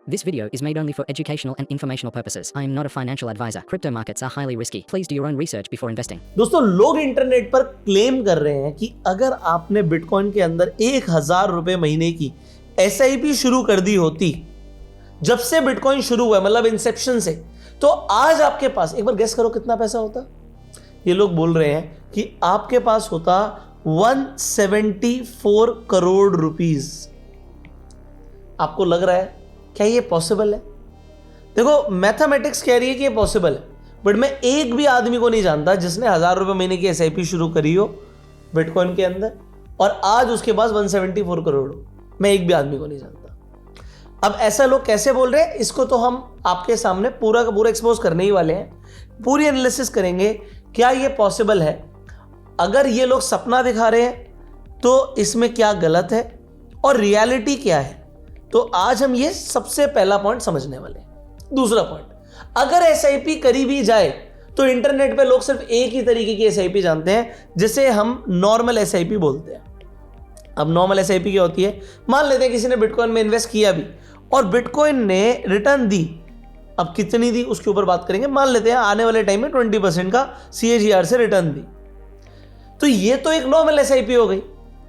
This video is made only for educational and informational purposes. I am not a financial advisor. Crypto markets are highly risky. Please do your own research before investing. दोस्तों, लोग internet पर claim कर रहे हैं कि अगर आपने bitcoin के अंदर 1,000 रुपए महीने की SIP शुरू कर दी होती जब से बिटकॉइन शुरू हुआ, मतलब इंसेप्शन से, तो आज आपके पास, एक बार गेस करो कितना पैसा होता। ये लोग बोल रहे हैं कि आपके पास होता 174 करोड़ रुपीस। आपको लग रहा है क्या ये पॉसिबल है? देखो, मैथमेटिक्स कह रही है कि ये पॉसिबल है, बट मैं एक भी आदमी को नहीं जानता जिसने 1,000 रुपए महीने की SIP शुरू करी हो बिटकॉइन के अंदर और आज उसके पास 174 करोड़ हो। मैं एक भी आदमी को नहीं जानता। अब ऐसा लोग कैसे बोल रहे हैं, इसको तो हम आपके सामने पूरा का पूरा एक्सपोज करने ही वाले हैं। पूरी एनालिसिस करेंगे, क्या ये पॉसिबल है। अगर ये लोग सपना दिखा रहे हैं तो इसमें क्या गलत है और रियलिटी क्या है, तो आज हम ये सबसे पहला पॉइंट समझने वाले हैं। दूसरा पॉइंट, अगर SIP करी भी जाए तो इंटरनेट पे लोग सिर्फ एक ही तरीके की SIP जानते हैं, जिसे हम नॉर्मल SIP बोलते हैं। अब नॉर्मल SIP क्या होती है? मान लेते हैं किसी ने बिटकॉइन में इन्वेस्ट किया भी और बिटकॉइन ने रिटर्न दी। अब कितनी दी उसके ऊपर बात करेंगे। मान लेते हैं आने वाले टाइम में 20% का CAGR से रिटर्न दी, तो ये तो एक नॉर्मल SIP हो गई।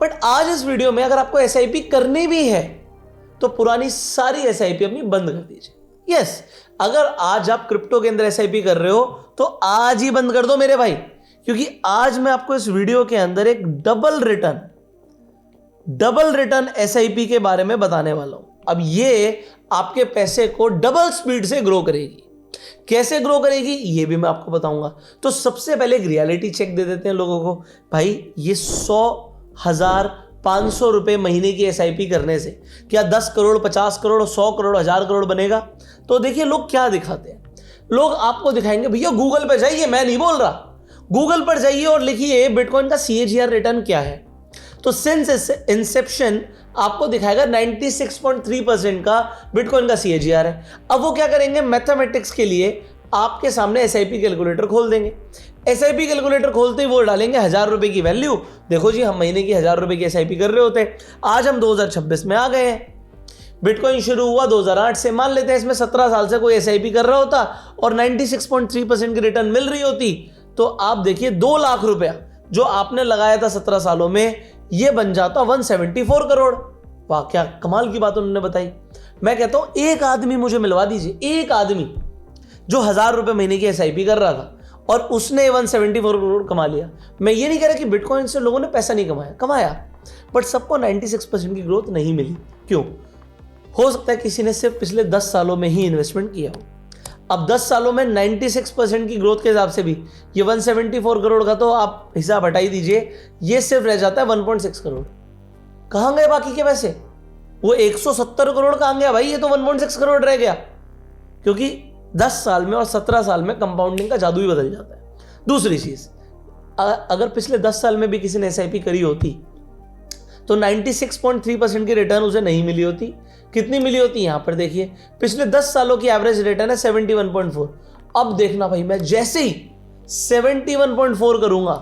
बट आज इस वीडियो में अगर आपको SIP करनी भी है तो पुरानी सारी SIP अपनी बंद कर दीजिए। यस, अगर आज आप क्रिप्टो के अंदर SIP कर रहे हो तो आज ही बंद कर दो मेरे भाई, क्योंकि आज मैं आपको इस वीडियो के अंदर एक डबल रिटर्न SIP के बारे में बताने वाला हूं। अब ये आपके पैसे को डबल स्पीड से ग्रो करेगी। कैसे ग्रो करेगी ये भी मैं आपको बताऊंगा। तो सबसे पहले एक रियलिटी चेक दे देते हैं लोगों को। भाई, ये 100,500 रुपए महीने की SIP करने से क्या 10 करोड़, 50 करोड़, 100 करोड़, 1000 करोड़ बनेगा? तो देखिए लोग क्या दिखाते हैं। लोग आपको दिखाएंगे, भैया गूगल पर जाइए, मैं नहीं बोल रहा, गूगल पर जाइए और लिखिए बिटकॉइन का CAGR रिटर्न क्या है। तो सिंस इंसेप्शन आपको दिखाएगा 96.3% का बिटकॉइन का CAGR है। अब वो क्या करेंगे, मैथमेटिक्स के लिए आपके सामने SIP कैलकुलेटर खोल देंगे। SIP कैलकुलेटर खोलते ही वो डालेंगे 1,000 रुपए की वैल्यू। देखो जी, हम महीने की 1,000 रुपए की SIP कर रहे होते हैं। आज हम 2026 में आ गए हैं। बिटकॉइन शुरू हुआ 2008 से। मान लेते हैं इसमें 17 साल से कोई SIP कर रहा होता और 96.3% की रिटर्न मिल रही होती, तो आप देखिए 2 लाख रुपया जो आपने लगाया था 17 सालों में, ये बन जाता 174 करोड़। वाह, क्या कमाल की बात उन्होंने बताई। मैं कहता हूं एक आदमी मुझे मिलवा दीजिए, एक आदमी जो 1,000 रुपए महीने की SIP कर रहा था और उसने 174 करोड़ कमा लिया। मैं ये नहीं कह रहा कि बिटकॉइन से लोगों ने पैसा नहीं कमाया, बट सबको 96% की ग्रोथ नहीं मिली। क्यों? हो सकता है किसी ने सिर्फ पिछले 10 सालों में ही इन्वेस्टमेंट किया हो। अब 10 सालों में 96% की ग्रोथ के हिसाब से भी ये 174 करोड़ का तो आप हिसाब हटा ही दीजिए, ये सिर्फ रह जाता है 1.6 करोड़। कहां गए बाकी के पैसे? वो 170 करोड़ कहां गया भाई? ये तो 1.6 करोड़ रह गया, क्योंकि 10 साल में और 17 साल में कंपाउंडिंग का जादू ही बदल जाता है। दूसरी चीज, अगर पिछले 10 साल में भी किसी ने SIP करी होती तो 96.3% की रिटर्न उसे नहीं मिली होती। कितनी मिली होती? यहां पर देखिए, पिछले 10 सालों की एवरेज रिटर्न है 71.4। अब देखना भाई, मैं जैसे ही 71.4 करूंगा,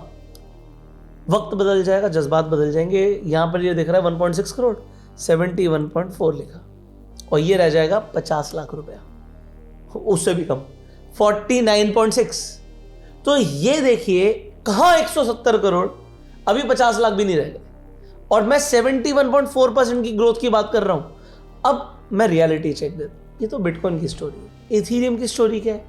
वक्त बदल जाएगा, जज्बात बदल जाएंगे। यहां पर ये दिख रहा है 1.6 करोड़, 71.4 लिखा, और ये रह जाएगा 50 लाख रुपया, उससे भी कम, 49.6। तो ये देखिए कहां 170 करोड़, अभी 50 लाख भी नहीं रह गए, और मैं 71.4% की ग्रोथ की बात कर रहा हूं। अब मैं रियलिटी चेक देता हूं। ये तो बिटकॉइन की स्टोरी है। इथीरियम की स्टोरी क्या है?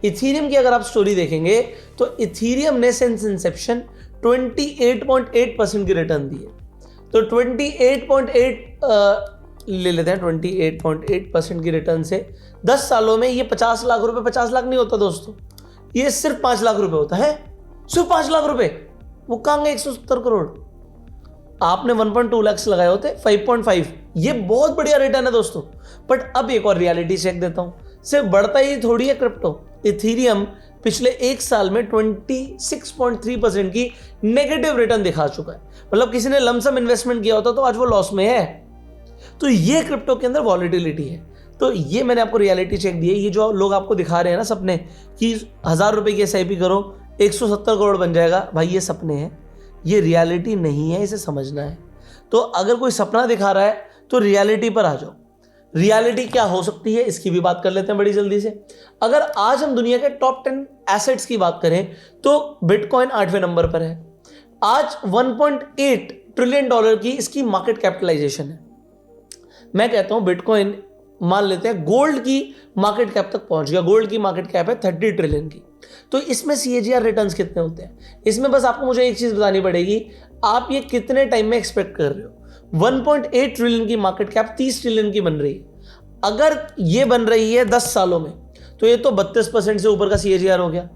इथीरियम की अगर आप स्टोरी देखेंगे तो इथीरियम ने सिंस इंसेप्शन 28.8% की रिटर्न दी है। तो 28.8 ले लेते हैं, 28.8% की रिटर्न से 10 सालों में ये 50 लाख रुपए, 50 लाख नहीं होता दोस्तों, ये सिर्फ 5 लाख रुपए होता है। सिर्फ 5 लाख रुपए, वो कहां गए 170 करोड़? आपने 1.2 लाख लगाए होते, 5.5, ये बहुत बढ़िया रिटर्न है दोस्तों। बट अब एक और रियलिटी चेक देता हूं, सिर्फ बढ़ता ही थोड़ी है क्रिप्टो। इथीरियम पिछले एक साल में 26.3% की नेगेटिव रिटर्न दिखा चुका है। मतलब किसी ने लमसम इन्वेस्टमेंट किया होता तो आज वो लॉस में है। तो ये क्रिप्टो के अंदर वॉलिटिलिटी है। तो ये मैंने आपको रियलिटी चेक दी है। ये जो लोग आपको दिखा रहे हैं ना सपने कि 1,000 रुपए की SIP करो 170 करोड़ बन जाएगा, भाई ये सपने हैं, ये रियलिटी नहीं है, इसे समझना है। तो अगर कोई सपना दिखा रहा है तो रियलिटी पर आ जाओ। रियलिटी क्या हो सकती है इसकी भी बात कर लेते हैं बड़ी जल्दी से। अगर आज हम दुनिया के टॉप 10 एसेट्स की बात करें तो बिटकॉइन 8वें नंबर पर है। आज 1.8 ट्रिलियन डॉलर की इसकी मार्केट कैपिटलाइजेशन है। मैं कहता हूं बिटकॉइन, मान लेते हैं गोल्ड की मार्केट कैप तक पहुंच गया। गोल्ड की मार्केट कैप है 30 ट्रिलियन की। तो इसमें CAGR रिटर्न्स कितने होते हैं? इसमें बस आपको मुझे एक चीज बतानी पड़ेगी, आप ये कितने टाइम में एक्सपेक्ट कर रहे हो। 1.8 ट्रिलियन की मार्केट कैप 30 ट्रिलियन की बन रही है। अगर ये बन रही है 10 सालों में तो ये तो 32% से ऊपर का CAGR हो गया।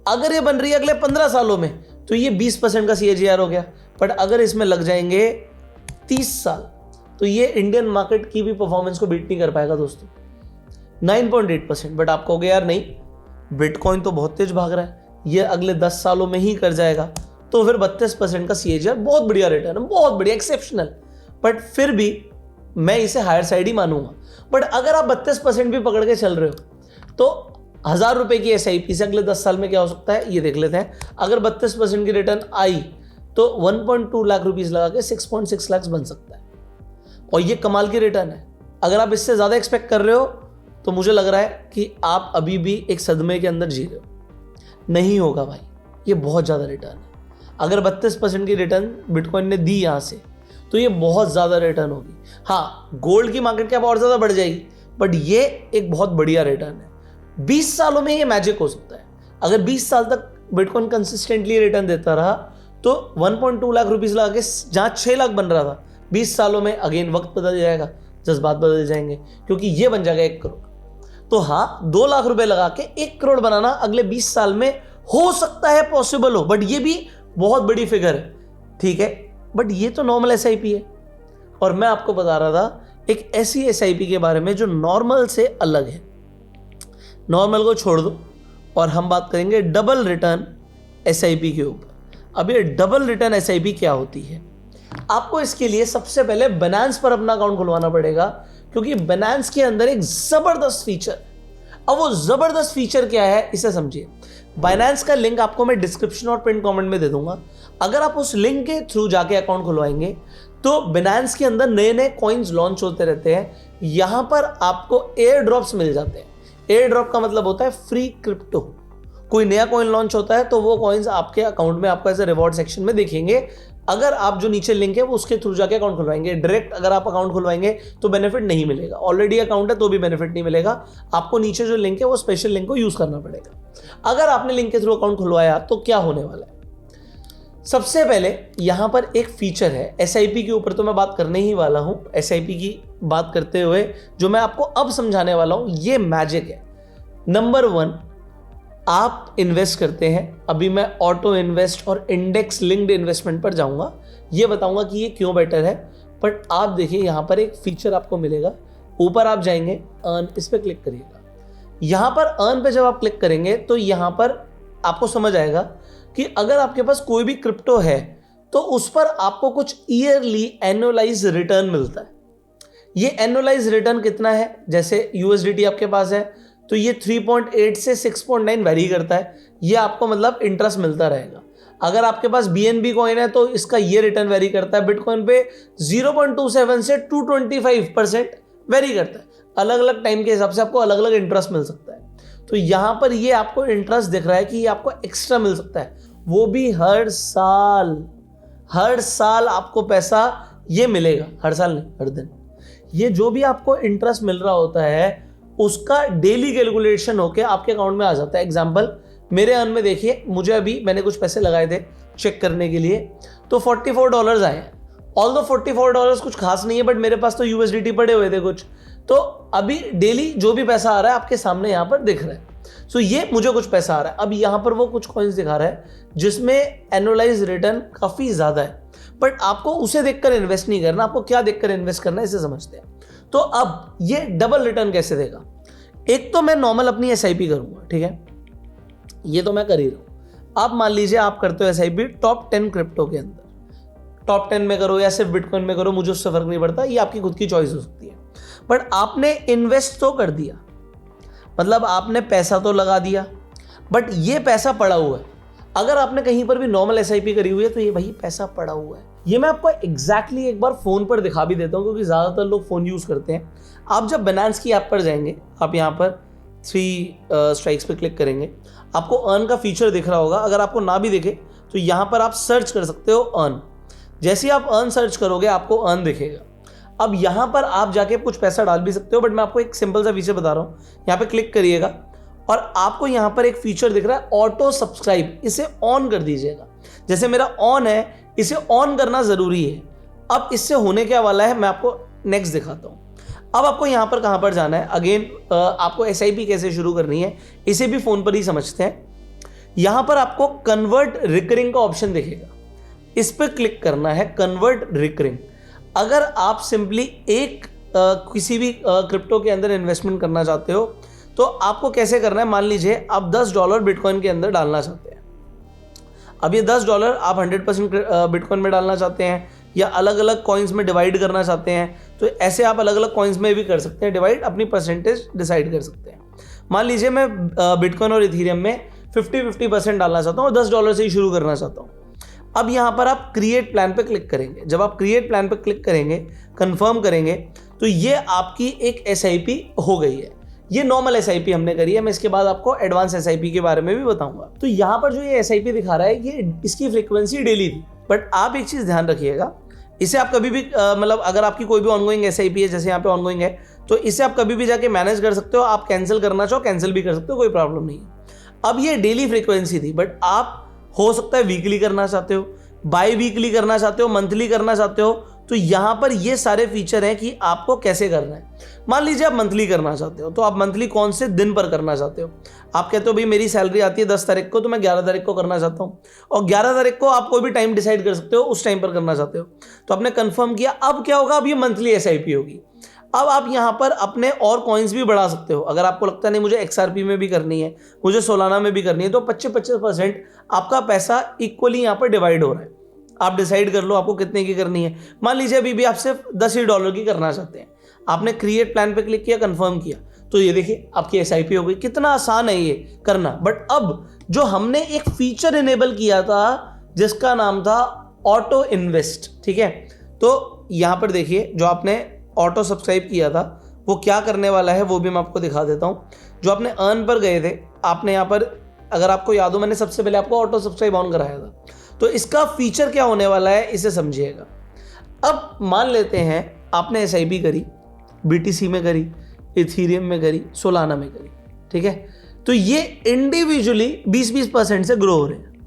अगर ये बन रही है अगले 15 सालों में तो ये 20% का CAGR हो गया। बट अगर इसमें लग जाएंगे 30 साल तो ये इंडियन मार्केट की भी परफॉर्मेंस को बीट नहीं कर पाएगा दोस्तों, 9.8%। बट आप कहोगे यार नहीं, बिटकॉइन तो बहुत तेज भाग रहा है, ये अगले 10 सालों में ही कर जाएगा। तो फिर 32% का CAGR बहुत बढ़िया रिटर्न है, बहुत बढ़िया, एक्सेप्शनल। बट फिर भी मैं इसे हायर साइड ही मानूंगा। बट अगर आप 32% भी पकड़ के चल रहे हो तो 1000 रुपए की SIP से अगले 10 साल में क्या हो सकता है ये देख लेते हैं। अगर 32% की रिटर्न आई तो 1.2 लाख रुपीज लगा के 6.6 लाख बन सकता है, और ये कमाल की रिटर्न है। अगर आप इससे ज्यादा एक्सपेक्ट कर रहे हो तो मुझे लग रहा है कि आप अभी भी एक सदमे के अंदर जी रहे हो। नहीं होगा भाई, ये बहुत ज्यादा रिटर्न है। अगर 32% की रिटर्न बिटकॉइन ने दी यहां से तो ये बहुत ज्यादा रिटर्न होगी। हाँ, गोल्ड की मार्केट कैप और ज्यादा बढ़ जाएगी, बट ये एक बहुत बढ़िया रिटर्न है। 20 सालों में ये मैजिक हो सकता है। अगर 20 साल तक बिटकॉइन कंसिस्टेंटली रिटर्न देता रहा तो 1.2 लाख रुपीज लगा के जहां 6 लाख बन रहा था, 20 सालों में अगेन वक्त बदल जाएगा, जज्बात बदल जाएंगे, क्योंकि ये बन जाएगा 1 करोड़। तो हाँ, 2 लाख रुपए लगा के 1 करोड़ बनाना अगले 20 साल में हो सकता है, पॉसिबल हो, बट ये भी बहुत बड़ी फिगर है, ठीक है। बट ये तो नॉर्मल SIP है, और मैं आपको बता रहा था एक ऐसी SIP के बारे में जो नॉर्मल से अलग है। नॉर्मल को छोड़ दो और हम बात करेंगे डबल रिटर्न SIP के ऊपर। अब ये डबल रिटर्न SIP क्या होती है? आपको इसके लिए सबसे पहले Binance पर अपना अकाउंट खुलवाना पड़ेगा, क्योंकि Binance के अंदर एक जबरदस्त फीचर। अब वो जबरदस्त फीचर क्या है इसे समझिए। Binance का लिंक आपको मैं डिस्क्रिप्शन और पिन कमेंट में दे दूंगा। अगर आप उस लिंक के थ्रू जाके अकाउंट खुलवाएंगे तो Binance के अंदर नए नए कॉइन्स लॉन्च होते रहते हैं। यहां पर आपको एयर ड्रॉप्स मिल जाते हैं। एयर ड्रॉप का मतलब होता है फ्री क्रिप्टो। कोई नया कॉइन लॉन्च होता है तो वो कॉइन्स आपके अकाउंट में आपको ऐसे रिवॉर्ड सेक्शन में दिखेंगे। अगर आप जो नीचे लिंक है वो उसके थ्रू जाके अकाउंट खुलवाएंगे। डायरेक्ट अगर आप अकाउंट खुलवाएंगे तो बेनिफिट नहीं मिलेगा। ऑलरेडी अकाउंट है तो भी बेनिफिट नहीं मिलेगा। आपको नीचे जो लिंक है वो स्पेशल लिंक को यूज करना पड़ेगा। अगर आपने लिंक के थ्रू अकाउंट खुलवाया तो क्या होने वाला है? सबसे पहले यहां पर एक फीचर है SIP के ऊपर, तो मैं बात करने ही वाला हूं। SIP की बात करते हुए जो मैं आपको अब समझाने वाला हूं ये मैजिक है। नंबर 1, आप इन्वेस्ट करते हैं। अभी मैं ऑटो इन्वेस्ट और इंडेक्स लिंक्ड इन्वेस्टमेंट पर जाऊंगा, ये बताऊंगा कि ये क्यों बेटर है। बट आप देखिए यहां पर एक फीचर आपको मिलेगा। ऊपर आप जाएंगे, अर्न, इस पर क्लिक करिएगा। यहां पर अर्न पे जब आप क्लिक करेंगे तो यहां पर आपको समझ आएगा कि अगर आपके पास कोई भी क्रिप्टो है तो उस पर आपको कुछ ईयरली एनुअलाइज रिटर्न मिलता है। ये एनुअलाइज रिटर्न कितना है? जैसे USDT आपके पास है तो ये 3.8 से 6.9 वेरी करता है। ये आपको मतलब इंटरेस्ट मिलता रहेगा। अगर आपके पास BNB कॉइन है तो इसका ये रिटर्न वेरी करता है। बिटकॉइन पे 0.27 से 225% वेरी करता है। अलग अलग टाइम के हिसाब से आपको अलग अलग इंटरेस्ट मिल सकता है। तो यहां पर ये आपको इंटरेस्ट दिख रहा है कि ये आपको एक्स्ट्रा मिल सकता है, वो भी हर साल। हर साल आपको पैसा ये मिलेगा, हर साल नहीं, हर दिन। ये जो भी आपको इंटरेस्ट मिल रहा होता है उसका डेली कैलकुलेशन होके आपके अकाउंट में आ जाता है। एग्जांपल, मेरे अर्न में देखिए, मुझे अभी मैंने कुछ पैसे लगाए थे चेक करने के लिए, तो $44 आए हैं। ऑल दो $44 कुछ खास नहीं है, बट मेरे पास तो USDT पड़े हुए थे कुछ, तो अभी डेली जो भी पैसा आ रहा है आपके सामने यहाँ पर दिख रहा है। सो ये मुझे कुछ पैसा आ रहा है। अब यहाँ पर वो कुछ कॉइन्स दिखा रहा है जिसमें एनुअलाइज रिटर्न काफी ज्यादा है, बट आपको उसे देखकर इन्वेस्ट नहीं करना। आपको क्या देखकर इन्वेस्ट करना है इसे समझते हैं। तो अब ये डबल रिटर्न कैसे देगा? एक तो मैं नॉर्मल अपनी SIP करूंगा, ठीक है, ये तो मैं कर ही रहा हूं। आप मान लीजिए आप करते हो SIP टॉप 10 क्रिप्टो के अंदर, टॉप 10 में करो या सिर्फ बिटकॉइन में करो, मुझे उससे फर्क नहीं पड़ता, ये आपकी खुद की चॉइस हो सकती है। बट आपने इन्वेस्ट तो कर दिया, मतलब आपने पैसा तो लगा दिया, बट ये पैसा पड़ा हुआ है। अगर आपने कहीं पर भी नॉर्मल SIP करी हुई है तो ये भाई पैसा पड़ा हुआ है, ये मैं आपको एग्जैक्टली एक बार फ़ोन पर दिखा भी देता हूँ, क्योंकि ज़्यादातर लोग फ़ोन यूज़ करते हैं। आप जब Binance की ऐप पर जाएंगे, आप यहाँ पर 3 स्ट्राइक्स पे क्लिक करेंगे, आपको अर्न का फीचर दिख रहा होगा। अगर आपको ना भी दिखे तो यहाँ पर आप सर्च कर सकते हो अर्न। जैसे ही आप अर्न सर्च करोगे आपको अर्न दिखेगा। अब यहाँ पर आप जाके कुछ पैसा डाल भी सकते हो, बट मैं आपको एक सिंपल सा फीचर बता रहा हूँ। यहाँ पे क्लिक करिएगा और आपको यहाँ पर एक फीचर दिख रहा है ऑटो सब्सक्राइब, इसे ऑन कर दीजिएगा। जैसे मेरा ऑन है, इसे ऑन करना ज़रूरी है। अब इससे होने क्या वाला है मैं आपको नेक्स्ट दिखाता हूँ। अब आपको यहाँ पर कहाँ पर जाना है, अगेन आपको SIP कैसे शुरू करनी है इसे भी फ़ोन पर ही समझते हैं। यहाँ पर आपको कन्वर्ट रिकरिंग का ऑप्शन दिखेगा, इस पर क्लिक करना है, कन्वर्ट रिकरिंग। अगर आप सिंपली एक किसी भी क्रिप्टो के अंदर इन्वेस्टमेंट करना चाहते हो तो आपको कैसे करना है, मान लीजिए आप $10 बिटकॉइन के अंदर डालना चाहते हैं। अब ये $10 आप 100% बिटकॉइन में डालना चाहते हैं या अलग अलग कॉइन्स में डिवाइड करना चाहते हैं, तो ऐसे आप अलग अलग कॉइन्स में भी कर सकते हैं डिवाइड, अपनी परसेंटेज डिसाइड कर सकते हैं। मान लीजिए मैं बिटकॉइन और इथीरियम में 50-50% डालना चाहता हूँ और $10 से ही शुरू करना चाहता हूँ। अब यहाँ पर आप क्रिएट प्लान पे क्लिक करेंगे। जब आप क्रिएट प्लान पे क्लिक करेंगे, कंफर्म करेंगे, तो ये आपकी एक SIP हो गई है। ये नॉर्मल SIP हमने करी है, मैं इसके बाद आपको एडवांस SIP के बारे में भी बताऊंगा। तो यहाँ पर जो ये SIP दिखा रहा है, ये इसकी फ्रीक्वेंसी डेली थी, बट आप एक चीज़ ध्यान रखिएगा, इसे आप कभी भी मतलब अगर आपकी कोई भी ऑनगोइंग SIP है, जैसे यहाँ पे ऑनगोइंग है, तो इसे आप कभी भी जाके मैनेज कर सकते हो। आप कैंसिल करना चाहो कैंसिल भी कर सकते हो, कोई प्रॉब्लम नहीं है। अब ये डेली फ्रीक्वेंसी थी, बट आप हो सकता है वीकली करना चाहते हो, बाई वीकली करना चाहते हो, मंथली करना चाहते हो, तो यहाँ पर ये सारे फीचर हैं कि आपको कैसे करना है। मान लीजिए आप मंथली करना चाहते हो, तो आप मंथली कौन से दिन पर करना चाहते हो। आप कहते हो भाई मेरी सैलरी आती है 10 तारीख को, तो मैं 11 तारीख को करना चाहता हूँ, और 11 तारीख को आप कोई भी टाइम डिसाइड कर सकते हो, उस टाइम पर करना चाहते हो। तो आपने कंफर्म किया। अब क्या होगा, अब ये मंथली SIP होगी। अब आप यहाँ पर अपने और कॉइन्स भी बढ़ा सकते हो। अगर आपको लगता नहीं मुझे XRP में भी करनी है, मुझे सोलाना में भी करनी है, तो 25% आपका पैसा इक्वली यहाँ पर डिवाइड हो रहा है। आप डिसाइड कर लो आपको कितने की करनी है। मान लीजिए अभी भी आप सिर्फ $10 की करना चाहते हैं, आपने क्रिएट प्लान पे क्लिक किया, कंफर्म किया, तो ये देखिए आपकी SIP हो गई। कितना आसान है ये करना। बट अब जो हमने एक फीचर इनेबल किया था जिसका नाम था ऑटो इन्वेस्ट, ठीक है, तो यहाँ पर देखिए जो आपने ऑटो सब्सक्राइब किया था वो क्या करने वाला है वो भी मैं आपको दिखा देता हूँ। जो आपने अर्न पर गए थे, आपने यहाँ पर अगर आपको याद हो मैंने सबसे पहले आपको ऑटो सब्सक्राइब ऑन कराया था, तो इसका फीचर क्या होने वाला है इसे समझिएगा। अब मान लेते हैं आपने SIP करी, BTC में करी, इथीरियम में करी, सोलाना में करी, ठीक है, तो ये इंडिविजुअली 20-20% से ग्रो हो रहे हैं,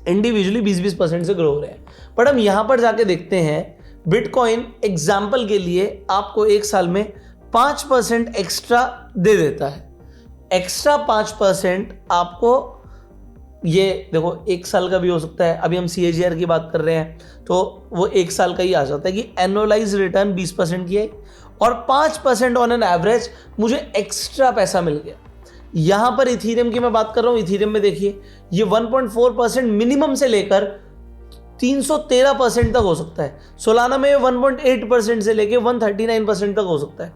इंडिविजुअली 20-20% से ग्रो हो रहे हैं। बट हम यहाँ पर जाके देखते हैं बिटकॉइन एग्जाम्पल के लिए आपको एक साल में 5% एक्स्ट्रा दे देता है। एक्स्ट्रा 5% आपको, ये देखो एक साल का भी हो सकता है, अभी हम CAGR की बात कर रहे हैं तो वो एक साल का ही आ जाता है कि एनुअलाइज रिटर्न 20% की है और 5% ऑन एन एवरेज मुझे एक्स्ट्रा पैसा मिल गया। यहाँ पर इथीरियम की मैं बात कर रहा हूँ, इथीरियम में देखिए ये 1.4% मिनिमम से लेकर 313% तक हो सकता है। सोलाना में 1.8% से लेकर 139% तक हो सकता है।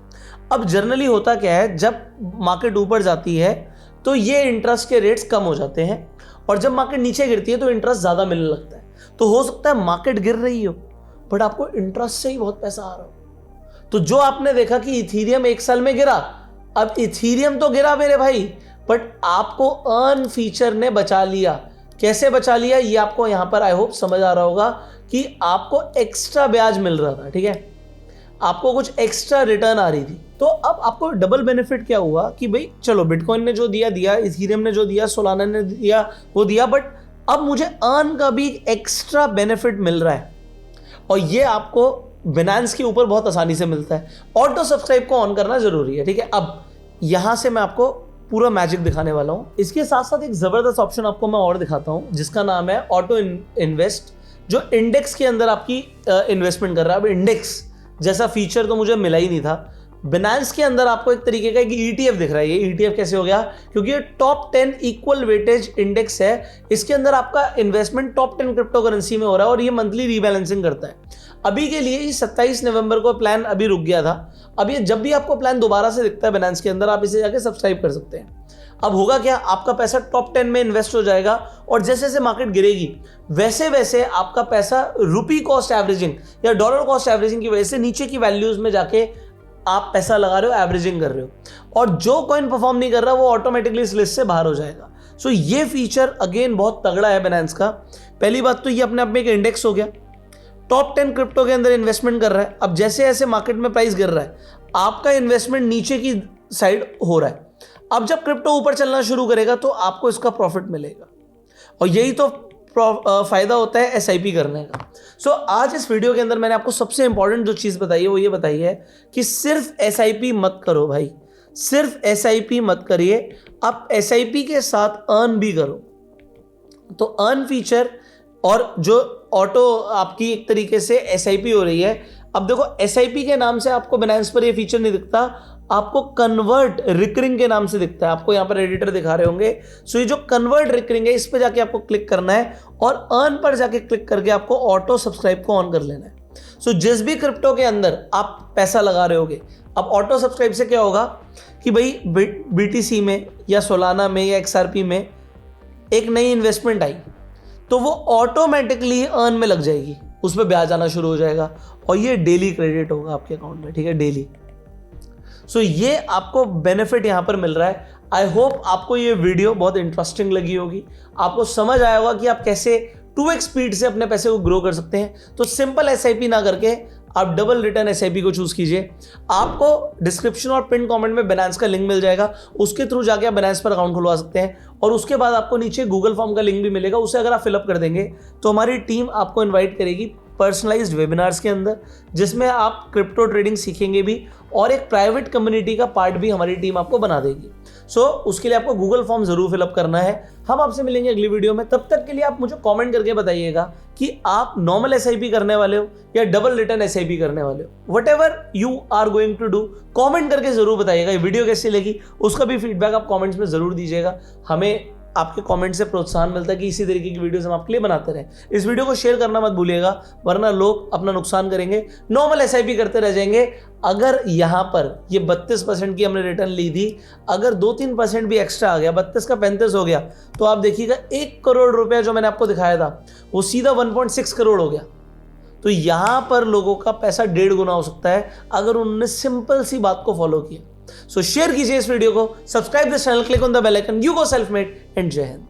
अब जनरली होता क्या है, जब मार्केट ऊपर जाती है तो ये इंटरेस्ट के रेट्स कम हो जाते हैं, और जब मार्केट नीचे गिरती है तो इंटरेस्ट ज़्यादा मिलने लगता है। तो हो सकता है मार्केट गिर रही हो बट आपको इंटरेस्ट से ही बहुत पैसा आ रहा हो। तो जो आपने देखा कि इथीरियम एक साल में गिरा, अब इथीरियम तो गिरा मेरे भाई, बट आपको अर्न फीचर ने बचा लिया। कैसे बचा लिया ये आपको यहाँ पर आई होप समझ आ रहा होगा कि आपको एक्स्ट्रा ब्याज मिल रहा था, ठीक है, आपको कुछ एक्स्ट्रा रिटर्न आ रही थी। तो अब आपको डबल बेनिफिट क्या हुआ कि भाई चलो बिटकॉइन ने जो दिया दिया, इथीरियम ने जो दिया, सोलाना ने दिया वो दिया, बट अब मुझे अर्न का भी एक्स्ट्रा बेनिफिट मिल रहा है, और ये आपको Binance के ऊपर बहुत आसानी से मिलता है। ऑटो सब्सक्राइब को ऑन करना जरूरी है, ठीक है। अब यहां से मैं आपको पूरा मैजिक दिखाने वाला हूं। इसके साथ साथ एक जबरदस्त ऑप्शन आपको मैं और दिखाता हूं जिसका नाम है ऑटो इन्वेस्ट, जो इंडेक्स के अंदर आपकी इन्वेस्टमेंट कर रहा है। अब इंडेक्स जैसा फीचर तो मुझे मिला ही नहीं था। Binance के अंदर आपको एक तरीके का एक ETF दिख रहा है। ये ETF कैसे हो गया, क्योंकि ये टॉप 10 इक्वल वेटेज इंडेक्स है। इसके अंदर आपका इन्वेस्टमेंट टॉप 10 क्रिप्टो करेंसी में हो रहा है और ये मंथली रीबैलेंसिंग करता है। अभी के लिए ही 27 नवंबर को प्लान अभी रुक गया था। अब ये जब भी आपको प्लान दोबारा से दिखता है Binance के अंदर, आप इसे जाके सब्सक्राइब कर सकते हैं। अब होगा क्या, आपका पैसा टॉप 10 में इन्वेस्ट हो जाएगा और जैसे जैसे मार्केट गिरेगी वैसे वैसे आपका पैसा रुपी कॉस्ट एवरेजिंग या डॉलर कॉस्ट एवरेजिंग की वजह से नीचे की वैल्यूज में जाके आप पैसा लगा रहे हो, एवरेजिंग कर रहे हो, और जो कॉइन परफॉर्म नहीं कर रहा वो ऑटोमेटिकली इस लिस्ट से बाहर हो जाएगा। सो ये फीचर अगेन बहुत तगड़ा है Binance का। पहली बात तो ये अपने आप में एक इंडेक्स हो गया, टॉप 10 क्रिप्टो के अंदर इन्वेस्टमेंट कर रहा है। अब जैसे जैसे मार्केट में प्राइस गिर रहा है आपका इन्वेस्टमेंट नीचे की साइड हो रहा है। अब जब क्रिप्टो ऊपर चलना शुरू करेगा तो आपको इसका प्रॉफिट मिलेगा, और यही तो फायदा होता है SIP करने का। सो आज इस वीडियो के अंदर मैंने आपको सबसे इंपॉर्टेंट जो चीज़ बताई है वो ये बताई है कि सिर्फ SIP मत करो भाई, सिर्फ SIP मत करिए, आप SIP के साथ अर्न भी करो। तो अर्न फीचर और जो ऑटो आपकी एक तरीके से SIP हो रही है। अब देखो SIP के नाम से आपको Binance पर ये फीचर नहीं दिखता, आपको कन्वर्ट रिकरिंग के नाम से दिखता है। आपको यहाँ पर एडिटर दिखा रहे होंगे। सो ये जो कन्वर्ट रिकरिंग है इस पे जाके आपको क्लिक करना है और अर्न पर जाके क्लिक करके आपको ऑटो सब्सक्राइब को ऑन कर लेना है। सो जिस भी क्रिप्टो के अंदर आप पैसा लगा रहे होगे, अब ऑटो सब्सक्राइब से क्या होगा कि भाई BTC में या सोलाना में या XRP में एक नई इन्वेस्टमेंट आई तो वो ऑटोमेटिकली अर्न में लग जाएगी, उस पर ब्याज आना शुरू हो जाएगा और ये डेली क्रेडिट होगा आपके अकाउंट में, ठीक है, डेली। सो ये आपको बेनिफिट यहाँ पर मिल रहा है। आई होप आपको ये वीडियो बहुत इंटरेस्टिंग लगी होगी, आपको समझ आया होगा कि आप कैसे 2x स्पीड से अपने पैसे को ग्रो कर सकते हैं। तो सिंपल SIP ना करके आप डबल रिटर्न SIP को चूज कीजिए। आपको डिस्क्रिप्शन और पिन कमेंट में Binance का लिंक मिल जाएगा, उसके थ्रू जाके आप Binance पर अकाउंट खुलवा सकते हैं और उसके बाद आपको नीचे गूगल फॉर्म का लिंक भी मिलेगा। उसे अगर आप फिलअप कर देंगे तो हमारी टीम आपको इन्वाइट करेगी पर्सनलाइज्ड वेबिनार्स के अंदर, जिसमें आप क्रिप्टो ट्रेडिंग सीखेंगे भी और एक प्राइवेट कम्युनिटी का पार्ट भी हमारी टीम आपको बना देगी। सो उसके लिए आपको गूगल फॉर्म जरूर फिलअप करना है। हम आपसे मिलेंगे अगली वीडियो में, तब तक के लिए आप मुझे कमेंट करके बताइएगा कि आप नॉर्मल SIP करने वाले हो या डबल रिटर्न SIP करने वाले हो। Whatever you are going to do, comment करके जरूर बताइएगा। ये वीडियो कैसी लगी उसका भी फीडबैक आप कॉमेंट्स में जरूर दीजिएगा। हमें आपके कमेंट से प्रोत्साहन मिलता है कि इसी तरीके की वीडियोस हम आपके लिए बनाते रहें। इस वीडियो को शेयर करना मत भूलिएगा, वरना लोग अपना नुकसान करेंगे, नॉर्मल SIP करते रह जाएंगे। अगर यहाँ पर ये 32% की हमने रिटर्न ली थी, अगर 2-3% भी एक्स्ट्रा आ गया, 32 का 35 हो गया, तो आप देखिएगा 1 करोड़ रुपया जो मैंने आपको दिखाया था वो सीधा 1.6 करोड़ हो गया। तो यहाँ पर लोगों का पैसा 1.5 गुना हो सकता है अगर उन्होंने सिंपल सी बात को फॉलो किया। सो शेयर कीजिए इस वीडियो को, subscribe this channel, click on the bell icon. You go self made and जय हिंद।